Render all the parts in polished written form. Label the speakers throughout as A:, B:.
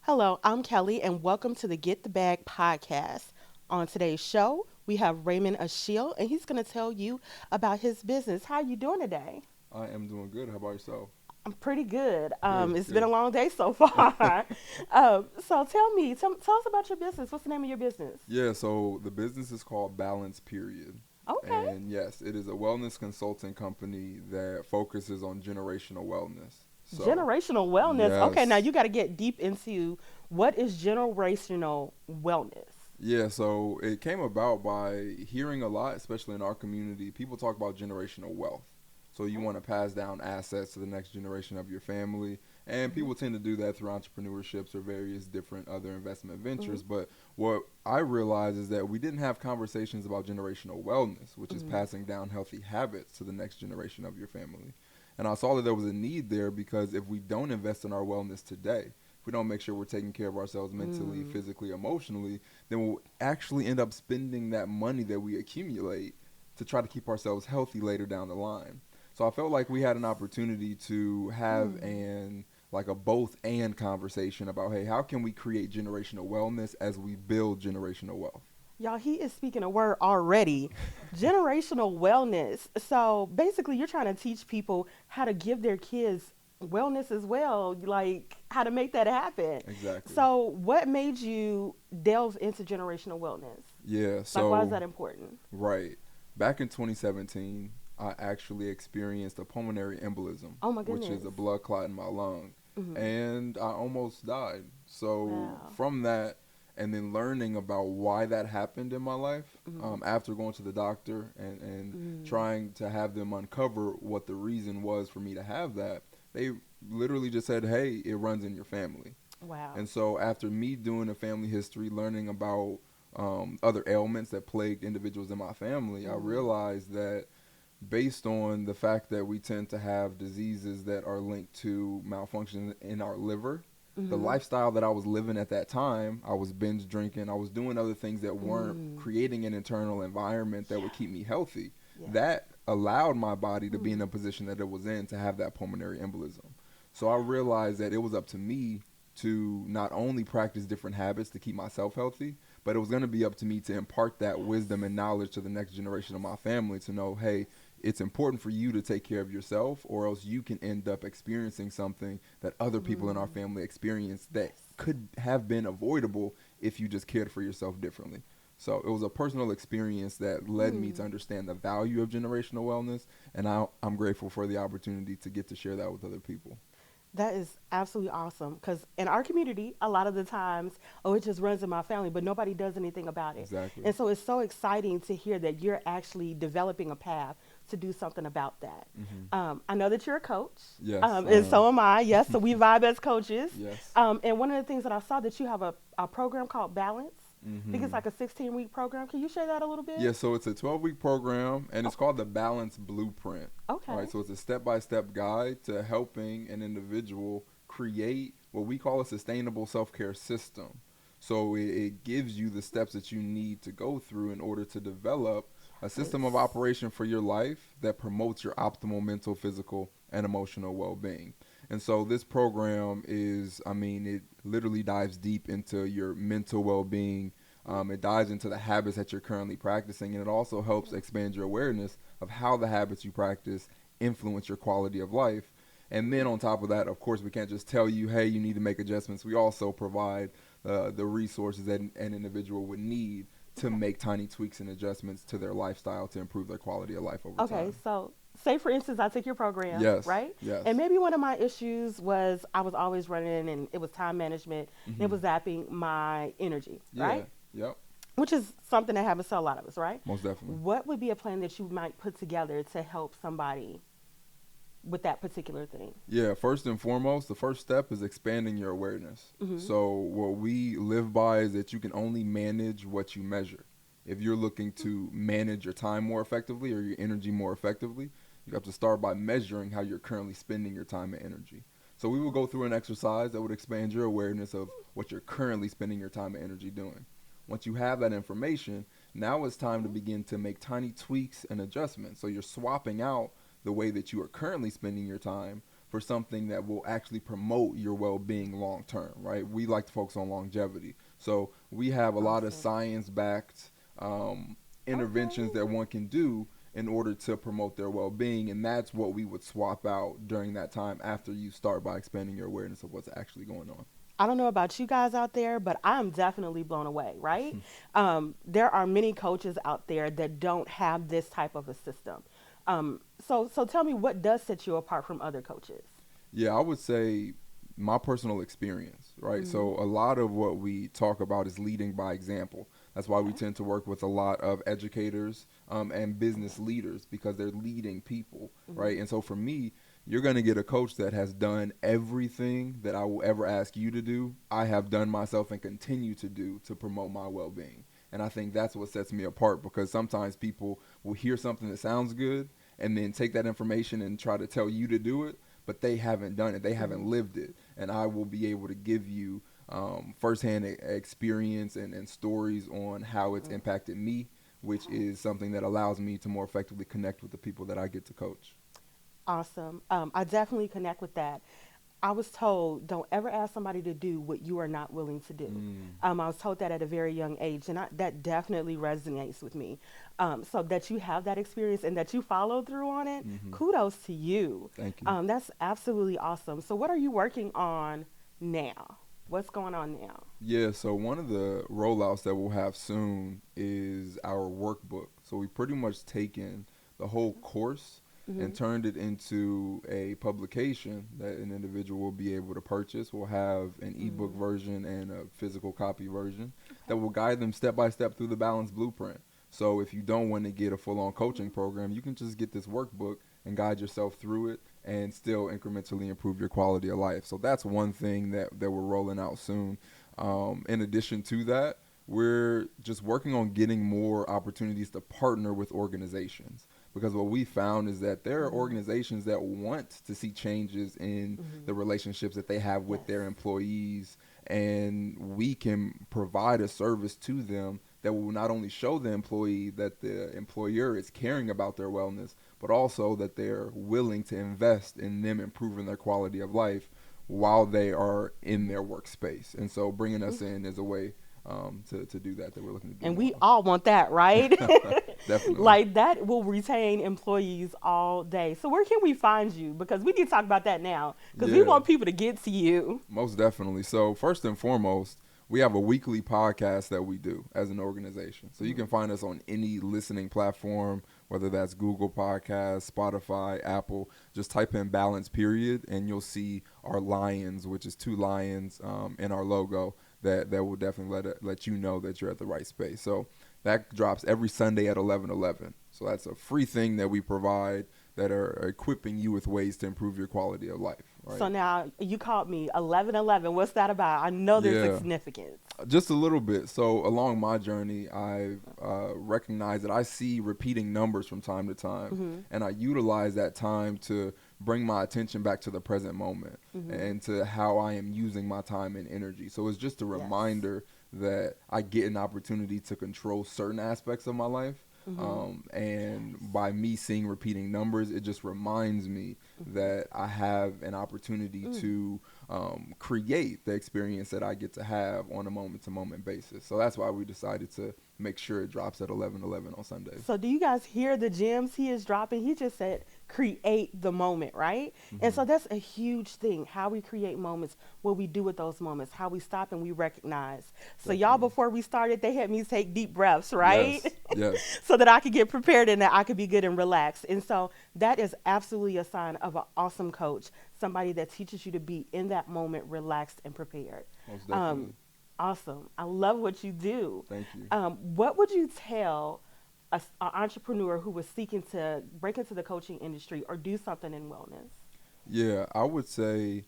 A: Hello, I'm Kelly, and welcome to the Get the Bag podcast. On today's show, we have Raymond Achille, and he's going to tell you about his business. How are you doing today?
B: I am doing good. How about yourself?
A: I'm pretty good.
B: Good,
A: It's been a
B: good.
A: long day so far. So tell us about your business. What's the name of your business?
B: Yeah, so the business is called Balance Period.
A: Okay.
B: And yes, it is a wellness consulting company that focuses on generational wellness. So,
A: Generational wellness. Okay, now
B: yes.
A: you got to get deep into what is generational wellness.
B: Yeah, so it came about by hearing a lot, especially in our community. People talk about generational wealth. So you want to pass down assets to the next generation of your family. And
A: Mm-hmm.
B: people tend to do that through entrepreneurships or various different other investment
A: Mm-hmm.
B: ventures. But what I realized is that we didn't have conversations about generational wellness, which is
A: Mm-hmm.
B: passing down healthy habits to the next generation of your family. And I saw that there was a need there because if we don't invest in our wellness today, if we don't make sure we're taking care of ourselves mentally,
A: Mm.
B: physically, emotionally, then we'll actually end up spending that money that we accumulate to try to keep ourselves healthy later down the line. So I felt like we had an opportunity to have
A: Hmm.
B: an like a both and conversation about, hey, how can we create generational wellness as we build generational wealth?
A: Y'all, he is speaking a word already. Generational wellness. So basically, you're trying to teach people how to give their kids wellness as well, like how to make that happen.
B: Exactly.
A: So, what made you delve into generational wellness?
B: Yeah,
A: Like, why is
B: so
A: that important?
B: right. Back in 2017, I actually experienced a pulmonary embolism,
A: Oh my
B: which is
A: goodness.
B: a blood clot in my lung,
A: Hmm.
B: and I almost died. So
A: Wow.
B: from that, and then learning about why that happened in my life,
A: Hmm.
B: after going to the doctor and
A: Mm.
B: trying to have them uncover what the reason was for me to have that, they literally just said, "Hey, it runs in your family."
A: Wow.
B: And so after me doing a family history, learning about other ailments that plagued individuals in my family, I
A: Mm.
B: realized that based on the fact that we tend to have diseases that are linked to malfunction in our liver, the
A: Hmm.
B: lifestyle that I was living at that time, I was binge drinking, I was doing other things that weren't
A: Mm.
B: creating an internal environment that would
A: Yeah.
B: keep me healthy.
A: Yes.
B: That allowed my body to be in
A: Mm.
B: a position that it was in to have that pulmonary embolism. So I realized that it was up to me to not only practice different habits to keep myself healthy, but it was going to be up to me to impart that
A: Yes.
B: wisdom and knowledge to the next generation of
A: Yes.
B: my family to know, hey,
A: Yes.
B: it's important for you to take care of yourself, or else you can end up experiencing something that other people in our
A: Mm.
B: family experience that
A: Yes.
B: could have been avoidable if you just cared for yourself differently. So it was a personal experience that led me to
A: Mm.
B: understand the value of generational wellness, and I'm grateful for the opportunity to get to share that with other people.
A: That is absolutely awesome because in our community, a lot of the times, oh, it just runs in my family, but nobody does anything about it.
B: Exactly.
A: And so it's so exciting to hear that you're actually developing a path to do something about that.
B: Hmm.
A: I know that you're a coach,
B: Yes, I
A: and
B: am.
A: so am I. Yes, so we vibe as coaches.
B: Yes.
A: And one of the things that I saw that you have a program called Balance. I think it's
B: Hmm.
A: like a 16-week program. Can you share that a little bit?
B: Yeah, so it's a 12-week program, and it's
A: Okay.
B: called the Balance Blueprint. All
A: Okay.
B: right, so it's a step-by-step guide to helping an individual create what we call a sustainable self-care system. So it gives you the steps that you need to go through in order to develop a system of
A: Yes.
B: operation for your life that promotes your optimal mental, physical, and emotional well-being. And so this program is, I mean, it literally dives deep into your mental well-being. It dives into the habits that you're currently practicing, and it also helps expand your awareness of how the habits you practice influence your quality of life. And then on top of that, of course, we can't just tell you, hey, you need to make adjustments. We also provide the resources that an individual would need to
A: Okay.
B: make tiny tweaks and adjustments to their lifestyle to improve their quality of life over
A: Okay,
B: time.
A: so say for instance, I took your program,
B: Yes,
A: right? And
B: yes.
A: maybe one of my issues was I was always running and it was time management and it
B: Hmm.
A: was zapping my energy, right?
B: Yeah, yep,
A: Which is something that happens to a lot of us, right?
B: most definitely.
A: What would be a plan that you might put together to help somebody with that particular thing?
B: Yeah, first and foremost, the first step is expanding your awareness.
A: Mm-hmm.
B: So, what we live by is that you can only manage what you measure. If you're looking to manage your time more effectively or your energy more effectively, you have to start by measuring how you're currently spending your time and energy. So, we will go through an exercise that would expand your awareness of what you're currently spending your time and energy doing. Once you have that information, now it's time to
A: Mm-hmm.
B: begin to make tiny tweaks and adjustments. So, you're swapping out the way that you are currently spending your time for for something that will actually promote your well-being long term, right? We like to focus on longevity. So we have a lot of
A: Awesome.
B: science-backed interventions
A: Okay.
B: that one can do in order to promote their well-being, and that's what we would swap out during that time after you start by expanding your awareness of what's actually going on.
A: I don't know about you guys out there, but I'm definitely blown away, right? There are many coaches out there that don't have this type of a system. So tell me, what does set you apart from other coaches?
B: Yeah, I would say my personal experience, right?
A: Mm-hmm.
B: So a lot of what we talk about is leading by example. That's why we
A: Okay.
B: tend to work with a lot of educators and business leaders because they're leading people,
A: Mm-hmm.
B: right? And so for me, you're going to get a coach that has done everything that I will ever ask you to do. I have done myself and continue to do to promote my well-being. And I think that's what sets me apart because sometimes people will hear something that sounds good and then take that information and try to tell you to do it, but they haven't done it. They haven't
A: Mm-hmm.
B: lived it. And I will be able to give you firsthand experience and stories on how it's impacted me, which is something that allows me to more effectively connect with the people that I get to coach.
A: Awesome. I definitely connect with that. I was told, don't ever ask somebody to do what you are not willing to do.
B: Mm,
A: I was told that at a very young age, and that definitely resonates with me. So that you have that experience and that you follow through on it,
B: hmm.
A: kudos to you.
B: Thank you.
A: That's absolutely awesome. So, what are you working on now? What's going on now?
B: Yeah, so one of the rollouts that we'll have soon is our workbook. So we pretty much taken the whole course and
A: Mm-hmm.
B: turned it into a publication that an individual will be able to purchase. We'll have an ebook
A: Mm-hmm.
B: version and a physical copy version that
A: Okay.
B: will guide them step by step through the balanced blueprint. So if you don't want to get a full on coaching
A: Mm-hmm.
B: program, you can just get this workbook and guide yourself through it and still incrementally improve your quality of life. So that's one thing that we're rolling out soon. In addition to that, we're just working on getting more opportunities to partner with organizations because what we found is that there are
A: Mm-hmm.
B: organizations that want to see changes in
A: Mm-hmm.
B: the relationships that they have with
A: Yes.
B: their employees, and we can provide a service to them that will not only show the employee that the employer is caring about their wellness, but also that they're willing to invest in them improving their quality of life while they are in their workspace. And so bringing us in is a way to do that we're looking to do
A: And
B: more
A: we all want that, right?
B: of. Definitely.
A: Like that will retain employees all day. So where can we find you? Because we need to talk about that now. Because we
B: Yeah.
A: want people to get to you.
B: Most definitely. So first and foremost, we have a weekly podcast that we do as an organization. So you
A: Mm-hmm.
B: can find us on any listening platform, whether that's Google Podcasts, Spotify, Apple. Just type in balance period and you'll see our lions, which is two lions in our logo that will definitely let you know that you're at the right space. So that drops every Sunday at 11:11. So that's a free thing that we provide that are equipping you with ways to improve your quality of life,
A: So
B: right?
A: now you called me 1111. What's that about? I know there's a
B: Yeah.
A: significance.
B: Just a little bit. So along my journey, I've recognized that I see repeating numbers from time to time,
A: Mm-hmm.
B: and I utilize that time to bring my attention back to the present moment
A: Mm-hmm.
B: and to how I am using my time and energy. So it's just a
A: Yes.
B: reminder that I get an opportunity to control certain aspects of my life.
A: Mm-hmm.
B: And
A: Yes.
B: by me seeing repeating numbers, it just reminds me
A: Mm-hmm.
B: that I have an opportunity
A: Mm.
B: to create the experience that I get to have on a moment to moment basis. So that's why we decided to make sure it drops at 11:11 on Sundays.
A: So do you guys hear the gems he is dropping? He just said create the moment, right? And
B: Hmm.
A: so that's a huge thing, how we create moments, what we do with those moments, how we stop and we recognize. So y'all,
B: Definitely.
A: before we started, they had me take deep breaths, right?
B: Yes. Yes.
A: So that I could get prepared and that I could be good and relaxed. And so that is absolutely a sign of an awesome coach, somebody that teaches you to be in that moment, relaxed and prepared.
B: Most
A: Um,
B: definitely.
A: awesome. I love what you do.
B: Thank you.
A: What would you tell an entrepreneur who was seeking to break into the coaching industry or do something in wellness?
B: Yeah, I would say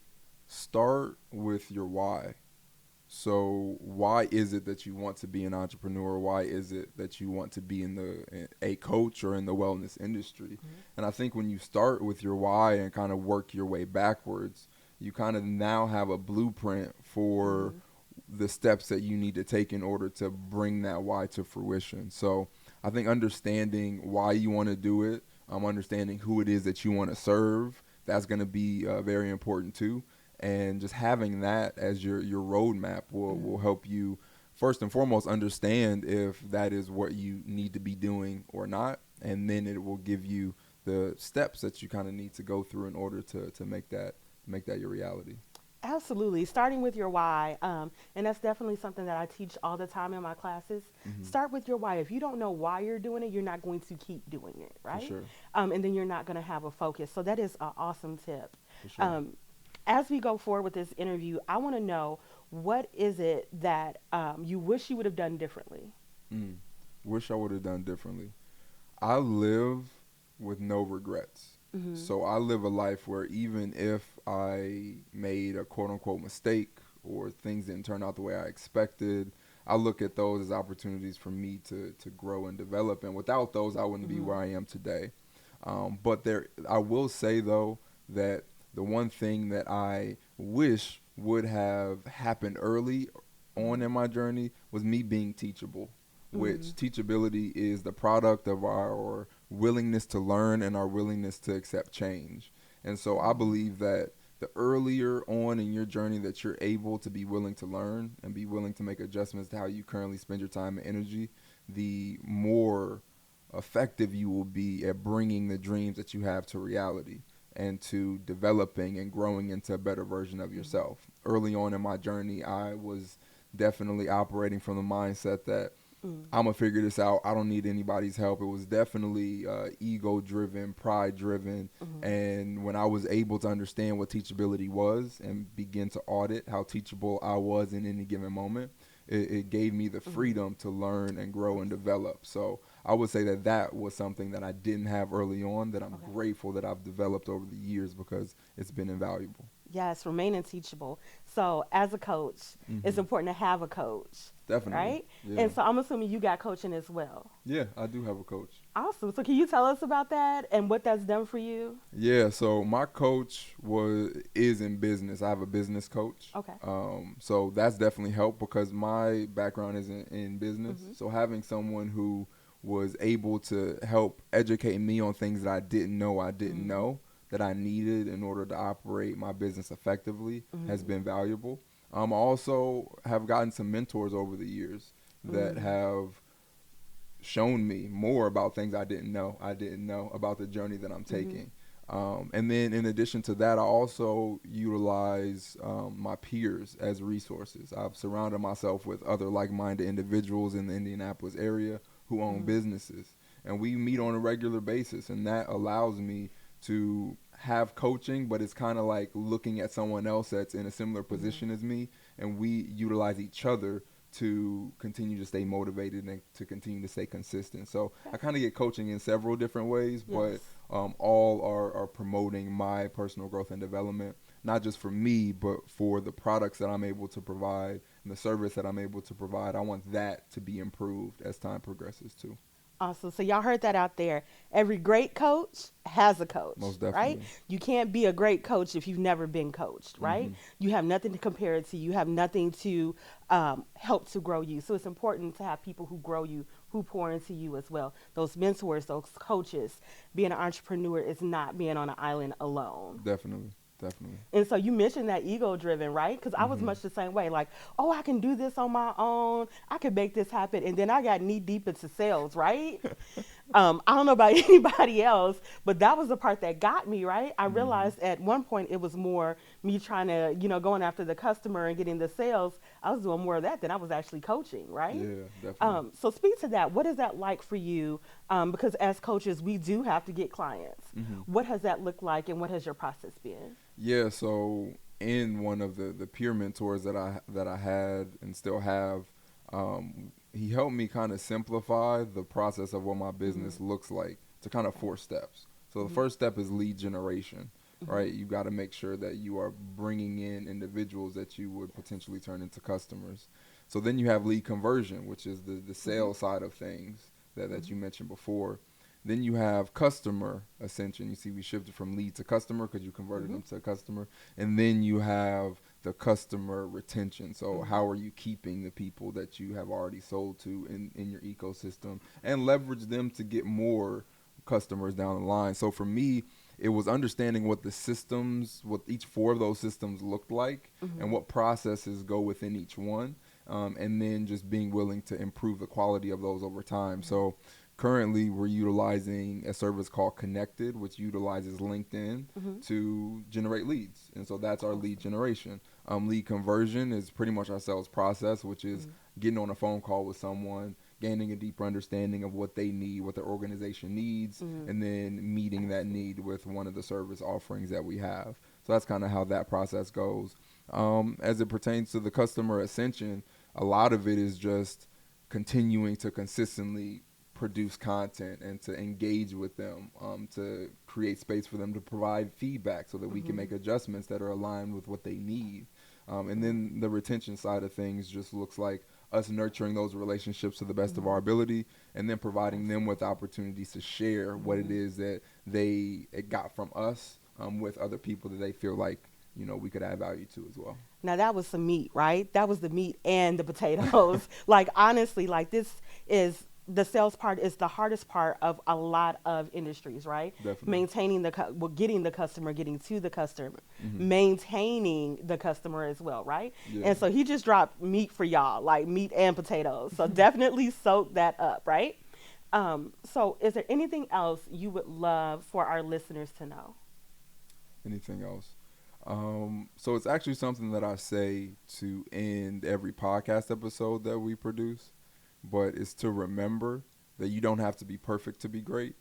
B: start with your why. So why is it that you want to be an entrepreneur? Why is it that you want to be in a coach or in the wellness industry?
A: Mm-hmm.
B: And I think when you start with your why and kind of work your way backwards, you kind of now have a blueprint for
A: Mm-hmm.
B: the steps that you need to take in order to bring that why to fruition. So I think understanding why you want to do it, understanding who it is that you want to serve, that's going to be very important too. And just having that as your roadmap will help you first and foremost understand if that is what you need to be doing or not, and then it will give you the steps that you kind of need to go through in order to make that your reality.
A: Absolutely. Starting with your why. And that's definitely something that I teach all the time in my classes.
B: Hmm.
A: Start with your why. If you don't know why you're doing it, you're not going to keep doing it,
B: For
A: right?
B: sure.
A: And then you're not going to have a focus. So that is an awesome tip.
B: For sure.
A: Um, as we go forward with this interview, I want to know, what is it that you wish you would have done differently?
B: Mm. Wish I would have done differently. I live with no regrets.
A: Mm-hmm.
B: So I live a life where even if I made a quote unquote mistake or things didn't turn out the way I expected, I look at those as opportunities for me to grow and develop. And without those, I wouldn't be
A: Mm-hmm.
B: where I am today. But I will say though that the one thing that I wish would have happened early on in my journey was me being teachable,
A: Mm-hmm.
B: which teachability is the product of our willingness to learn and our willingness to accept change. And so I believe that the earlier on in your journey that you're able to be willing to learn and be willing to make adjustments to how you currently spend your time and energy, the more effective you will be at bringing the dreams that you have to reality and to developing and growing into a better version of
A: Mm-hmm.
B: yourself. Early on in my journey, I was definitely operating from the mindset that
A: Mm-hmm.
B: I'm gonna figure this out. I don't need anybody's help. It was definitely ego driven, pride driven.
A: Mm-hmm.
B: And when I was able to understand what teachability was and begin to audit how teachable I was in any given moment, it gave me the
A: Mm-hmm.
B: freedom to learn and grow and
A: Yes.
B: develop. So I would say that that was something that I didn't have early on that I'm
A: Okay.
B: grateful that I've developed over the years because it's been invaluable.
A: Yes, remaining teachable. So, as a coach, it's
B: Hmm.
A: important to have a coach,
B: Definitely.
A: right?
B: Yeah.
A: And so, I'm assuming you got coaching as well.
B: Yeah, I do have a coach.
A: Awesome. So, can you tell us about that and what that's done for you?
B: Yeah, so my coach is in business. I have a business coach.
A: Okay.
B: So that's definitely helped because my background is in business.
A: Mm-hmm.
B: So having someone who was able to help educate me on things that I didn't
A: Mm-hmm.
B: know that I needed in order to operate my business effectively has
A: Mm-hmm.
B: been valuable. I also have gotten some mentors over the years that
A: Mm-hmm.
B: have shown me more about things I didn't know. I didn't know about the journey that I'm
A: Mm-hmm.
B: taking. And then in addition to that, I also utilize my peers as resources. I've surrounded myself with other like-minded individuals in the Indianapolis area who own
A: Mm-hmm.
B: businesses. And we meet on a regular basis, and that allows me to have coaching, but it's kind of like looking at someone else that's in a similar
A: Mm-hmm.
B: position as me, and we utilize each other to continue to stay motivated and to continue to stay consistent. So
A: Okay.
B: I kind of get coaching in several different ways, but
A: Yes.
B: all are promoting my personal growth and development, not just for me, but for the products that I'm able to provide and the service that I'm able to provide. I want that to be improved as time progresses too.
A: Awesome. So y'all heard that out there. Every great coach has a coach,
B: Most
A: right?
B: definitely.
A: You can't be a great coach if you've never been coached, right?
B: Hmm.
A: You have nothing to compare it to. You have nothing to help to grow you. So it's important to have people who grow you, who pour into you as well. Those mentors, those coaches. Being an entrepreneur is not being on an island alone.
B: Definitely. Definitely.
A: And so you mentioned that ego driven, right? Because I was
B: Hmm.
A: much the same way. Like, oh, I can do this on my own. I can make this happen. And then I got knee deep into sales, right? I don't know about anybody else, but that was the part that got me, right? I
B: Hmm.
A: realized at one point it was more me trying to, going after the customer and getting the sales. I was doing more of that than I was actually coaching, right?
B: Yeah, definitely.
A: So speak to that. What is that like for you? Because as coaches, we do have to get clients.
B: Hmm.
A: What has that looked like, and what has your process been?
B: Yeah, so in one of the peer mentors that I had and still have, he helped me kind of simplify the process of what my
A: Mm-hmm.
B: business looks like to kind of
A: Okay.
B: 4 steps. So the
A: Mm-hmm.
B: first step is lead generation,
A: Mm-hmm.
B: right? You got to make sure that you are bringing in individuals that you would
A: Yes.
B: potentially turn into customers. So then you have lead conversion, which is the
A: Mm-hmm.
B: sales side of things that
A: Mm-hmm.
B: you mentioned before. Then you have customer ascension. You see, we shifted from lead to customer because you converted
A: Mm-hmm.
B: them to a customer. And then you have the customer retention. So
A: Mm-hmm.
B: how are you keeping the people that you have already sold to in your ecosystem and leverage them to get more customers down the line? So for me, it was understanding what the systems, what each four of those systems looked like, and what processes go within each one, and then just being willing to improve the quality of those over time. So currently, we're utilizing a service called Connected, which utilizes LinkedIn to generate leads. And so that's our lead generation. Lead conversion is pretty much our sales process, which is getting on a phone call with someone, gaining a deeper understanding of what they need, what their organization needs, and then meeting that need with one of the service offerings that we have. So that's kind of how that process goes. As it pertains to the customer ascension, a lot of it is just continuing to consistently produce content and to engage with them, to create space for them to provide feedback so that we can make adjustments that are aligned with what they need. And then the retention side of things just looks like us nurturing those relationships to the best of our ability, and then providing them with opportunities to share what it is that they got from us, with other people that they feel like, we could add value to as well.
A: Now that was some meat, right? That was the meat and the potatoes. Like honestly, like this is the sales part is the hardest part of a lot of industries, right?
B: Definitely.
A: Maintaining getting the customer, getting to the customer, maintaining the customer as well, right?
B: Yeah.
A: And so he just dropped meat for y'all, like meat and potatoes. So definitely soak that up, right? So is there anything else you would love for our listeners to know?
B: Anything else? So it's actually something that I say to end every podcast episode that we produce, but it's to remember that you don't have to be perfect to be great.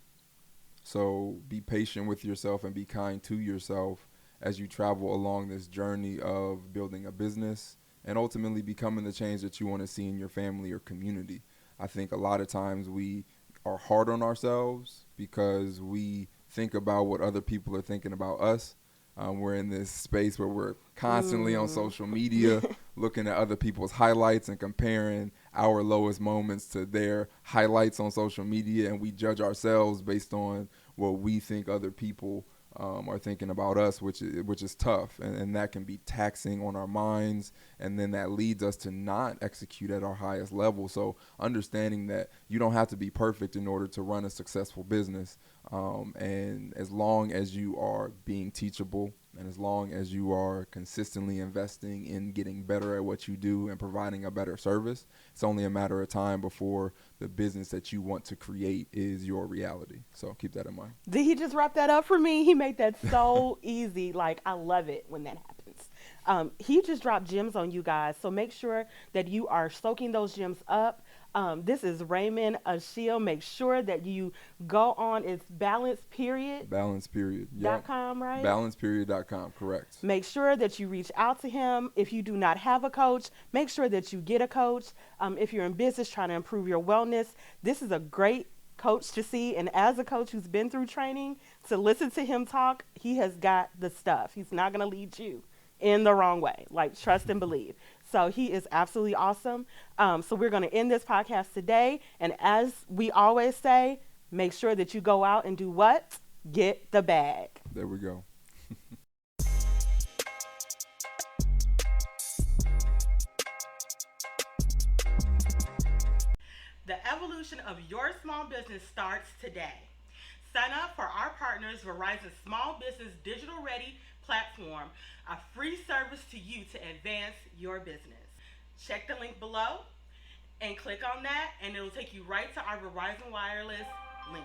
B: So be patient with yourself and be kind to yourself as you travel along this journey of building a business and ultimately becoming the change that you want to see in your family or community. I think a lot of times we are hard on ourselves because we think about what other people are thinking about us. We're in this space where we're constantly on social media looking at other people's highlights and comparing our lowest moments to their highlights on social media, and we judge ourselves based on what we think other people are thinking about us, which is tough, and that can be taxing on our minds, and then that leads us to not execute at our highest level. So understanding that you don't have to be perfect in order to run a successful business, and as long as you are being teachable, and as long as you are consistently investing in getting better at what you do and providing a better service, it's only a matter of time before the business that you want to create is your reality. So keep that in mind.
A: Did he just wrap that up for me? He made that so easy. Like, I love it when that happens. He just dropped gems on you guys. So make sure that you are soaking those gems up. This is Raymond Achille. Make sure that you go on its balance period.
B: Balance period.
A: Yep. .com, right?
B: Balanceperiod.com, correct.
A: Make sure that you reach out to him. If you do not have a coach, make sure that you get a coach. If you're in business trying to improve your wellness, this is a great coach to see. And as a coach who's been through training, to listen to him talk, he has got the stuff. He's not going to lead you in the wrong way. Like, trust and believe. So he is absolutely awesome. So we're going to end this podcast today. And as we always say, make sure that you go out and do what? Get the bag.
B: There we go.
A: The evolution of your small business starts today. Sign up for our partners Verizon Small Business Digital Ready platform, a free service to you to advance your business. Check the link below and click on that, and it'll take you right to our Verizon Wireless link.